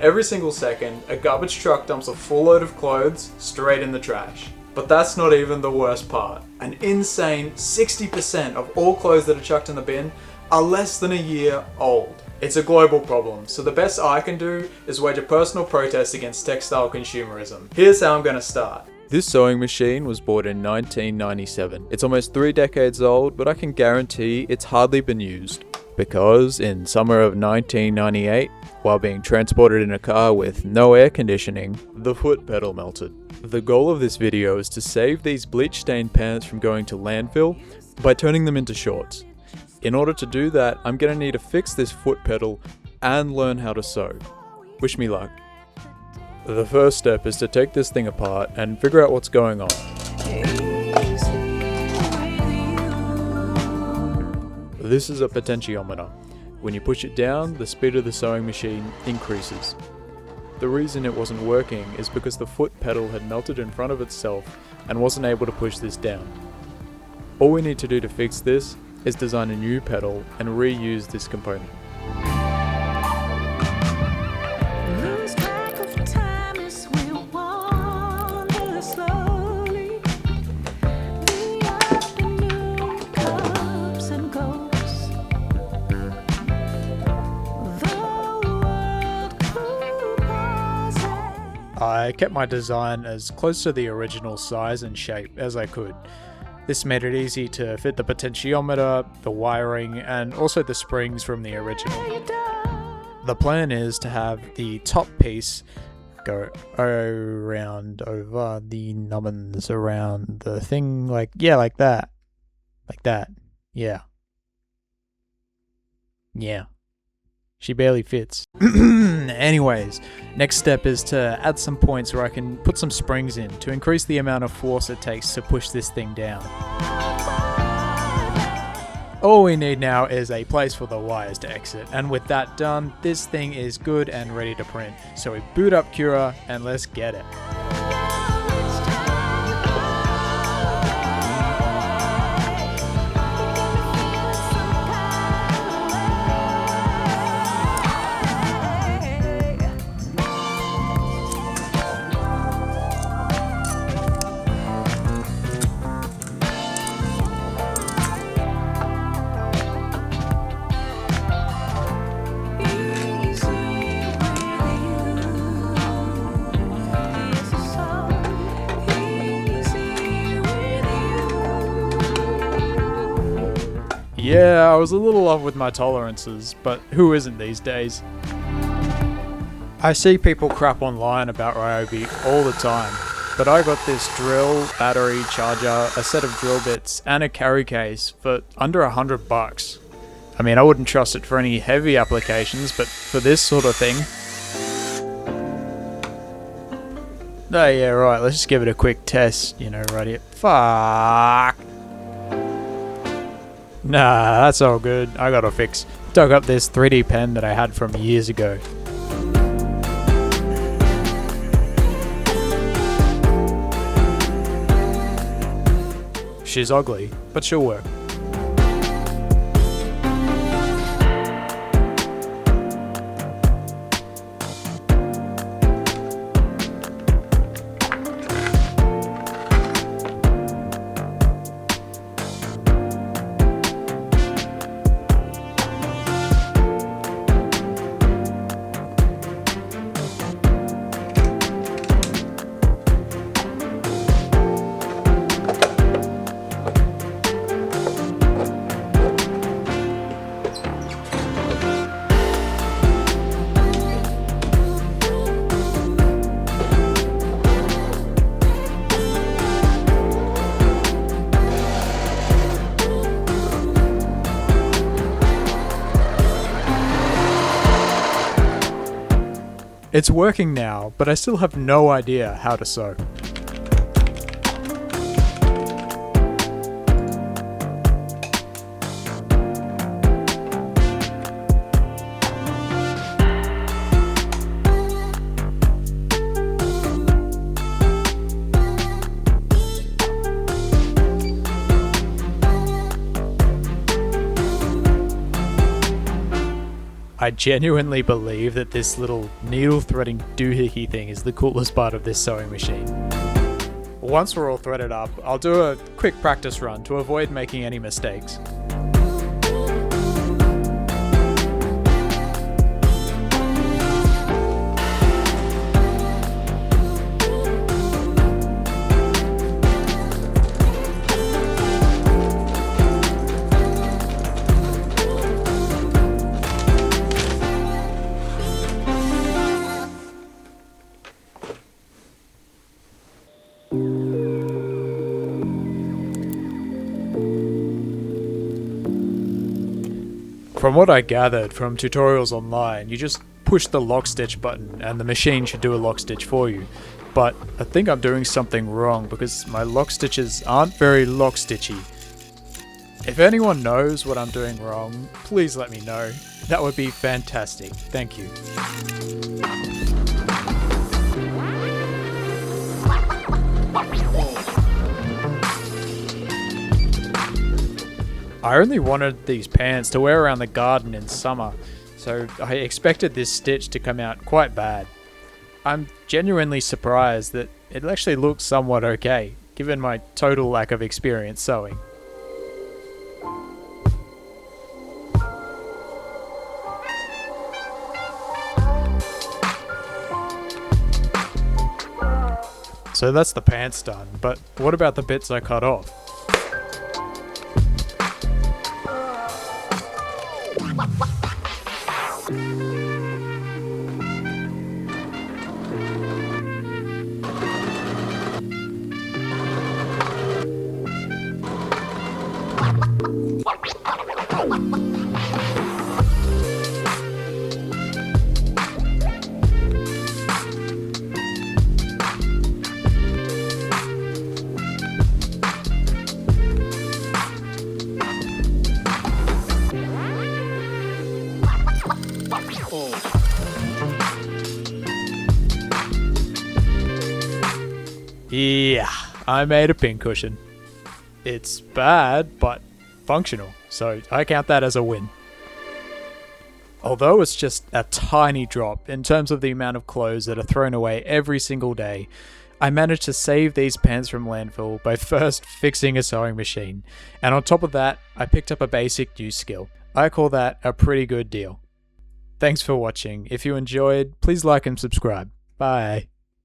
Every single second, a garbage truck dumps a full load of clothes straight in the trash. But that's not even the worst part. An insane 60% of all clothes that are chucked in the bin are less than a year old. It's a global problem, so the best I can do is wage a personal protest against textile consumerism. Here's how I'm gonna start. This sewing machine was bought in 1997. It's almost 3 decades old, but I can guarantee it's hardly been used. Because in summer of 1998, while being transported in a car with no air conditioning, the foot pedal melted. The goal of this video is to save these bleach-stained pants from going to landfill by turning them into shorts. In order to do that, I'm gonna need to fix this foot pedal and learn how to sew. Wish me luck. The first step is to take this thing apart and figure out what's going on. This is a potentiometer. When you push it down, the speed of the sewing machine increases. The reason it wasn't working is because the foot pedal had melted in front of itself and wasn't able to push this down. All we need to do to fix this is design a new pedal and reuse this component. I kept my design as close to the original size and shape as I could. This made it easy to fit the potentiometer, the wiring, and also the springs from the original. The plan is to have the top piece go around over the nubbins around the thing like that. Like that. Yeah. Yeah. She barely fits. Anyways, next step is to add some points where I can put some springs in to increase the amount of force it takes to push this thing down. All we need now is a place for the wires to exit, and with that done, this thing is good and ready to print. So we boot up Cura and let's get it. Yeah, I was a little off with my tolerances, but who isn't these days? I see people crap online about Ryobi all the time, but I got this drill, battery, charger, a set of drill bits, and a carry case for under $100. I mean, I wouldn't trust it for any heavy applications, but for this sort of thing... Oh yeah, right, let's just give it a quick test, right here. Fuck! Nah, that's all good. I got a fix. Dug up this 3D pen that I had from years ago. She's ugly, but she'll work. It's working now, but I still have no idea how to sew. I genuinely believe that this little needle threading doohickey thing is the coolest part of this sewing machine. Once we're all threaded up, I'll do a quick practice run to avoid making any mistakes. From what I gathered from tutorials online, you just push the lock stitch button and the machine should do a lock stitch for you. But I think I'm doing something wrong because my lock stitches aren't very lock stitchy. If anyone knows what I'm doing wrong, please let me know. That would be fantastic. Thank you. I only wanted these pants to wear around the garden in summer, so I expected this stitch to come out quite bad. I'm genuinely surprised that it actually looks somewhat okay, given my total lack of experience sewing. So that's the pants done, but what about the bits I cut off? Yeah, I made a pincushion. It's bad, but functional, so I count that as a win. Although it's just a tiny drop in terms of the amount of clothes that are thrown away every single day, I managed to save these pants from landfill by first fixing a sewing machine, and on top of that, I picked up a basic new skill. I call that a pretty good deal. Thanks for watching. If you enjoyed, please like and subscribe. Bye.